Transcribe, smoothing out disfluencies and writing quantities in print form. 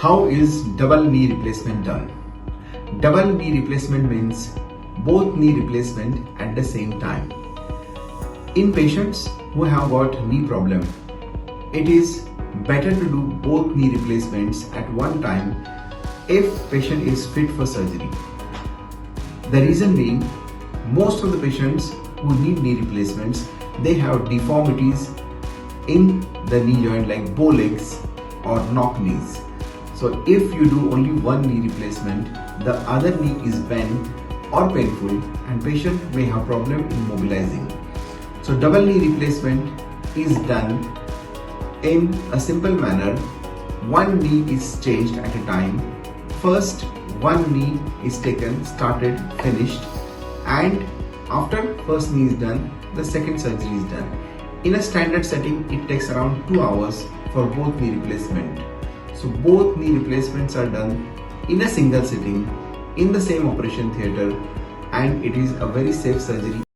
How is double knee replacement done? Double knee replacement means both knee replacement at the same time. In patients who have got knee problem, it is better to do both knee replacements at one time if patient is fit for surgery. The reason being, most of the patients who need knee replacements, they have deformities in the knee joint like bow legs or knock knees. So if you do only one knee replacement, the other knee is bent or painful and patient may have problem in mobilizing. So double knee replacement is done in a simple manner. One knee is changed at a time. First, one knee is taken, started, finished, and after first knee is done, the second surgery is done. In a standard setting, it takes around 2 hours for both knee replacement. So both knee replacements are done in a single sitting in the same operation theatre, and it is a very safe surgery.